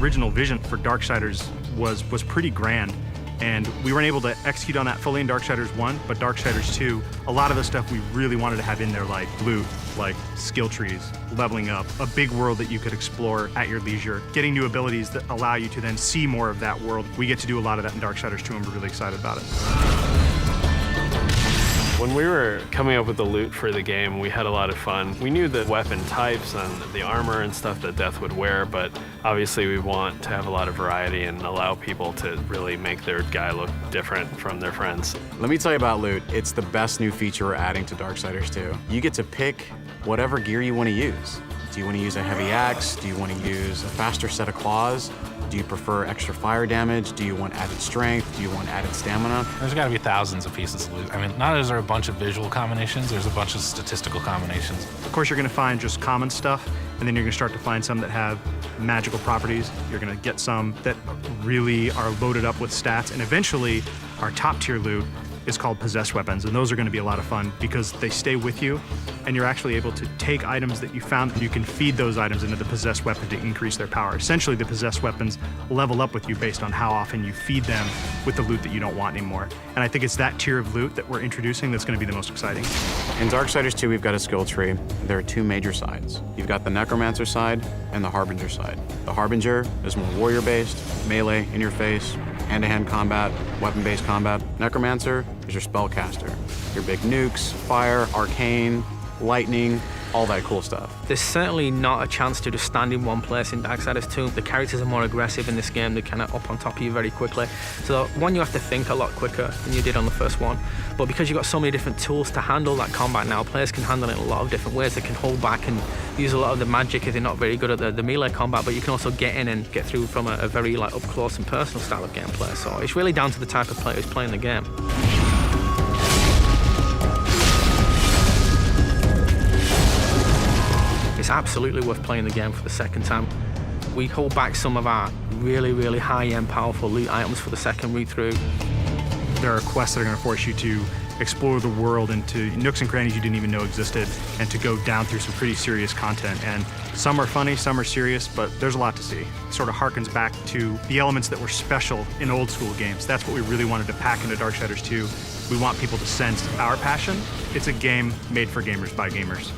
original vision for Darksiders was pretty grand. And we weren't able to execute on that fully in Darksiders 1, but Darksiders 2, a lot of the stuff we really wanted to have in there, like loot, like skill trees, leveling up, a big world that you could explore at your leisure, getting new abilities that allow you to then see more of that world. We get to do a lot of that in Darksiders 2, and we're really excited about it. When we were coming up with the loot for the game, we had a lot of fun. We knew the weapon types and the armor and stuff that Death would wear, but obviously we want to have a lot of variety and allow people to really make their guy look different from their friends. Let me tell you about loot. It's the best new feature we're adding to Darksiders 2. You get to pick whatever gear you want to use. Do you want to use a heavy axe? Do you want to use a faster set of claws? Do you prefer extra fire damage? Do you want added strength? Do you want added stamina? There's got to be thousands of pieces of loot. I mean, not is there a bunch of visual combinations, there's a bunch of statistical combinations. Of course, you're going to find just common stuff, and then you're going to start to find some that have magical properties. You're going to get some that really are loaded up with stats, and eventually, our top-tier loot is called possessed weapons, and those are going to be a lot of fun because they stay with you, and you're actually able to take items that you found, and you can feed those items into the possessed weapon to increase their power. Essentially, the possessed weapons level up with you based on how often you feed them with the loot that you don't want anymore. And I think it's that tier of loot that we're introducing that's going to be the most exciting. In Darksiders 2, we've got a skill tree. There are two major sides. You've got the Necromancer side and the Harbinger side. The Harbinger is more warrior-based, melee, in-your-face, hand-to-hand combat, weapon-based combat. Necromancer is your spellcaster. Your big nukes, fire, arcane, lightning, all that cool stuff. There's certainly not a chance to just stand in one place in Darksiders 2. The characters are more aggressive in this game. They're kind of up on top of you very quickly. So one, you have to think a lot quicker than you did on the first one. But because you've got so many different tools to handle that combat now, players can handle it in a lot of different ways. They can hold back and use a lot of the magic if they're not very good at the melee combat, but you can also get in and get through from a very up close and personal style of gameplay. So it's really down to the type of player who's playing the game. It's absolutely worth playing the game for the second time. We hold back some of our really high-end, powerful loot items for the second read-through. There are quests that are going to force you to explore the world into nooks and crannies you didn't even know existed, and to go down through some pretty serious content. And some are funny, some are serious, but there's a lot to see. It sort of harkens back to the elements that were special in old school games. That's what we really wanted to pack into Darksiders 2. We want people to sense our passion. It's a game made for gamers by gamers.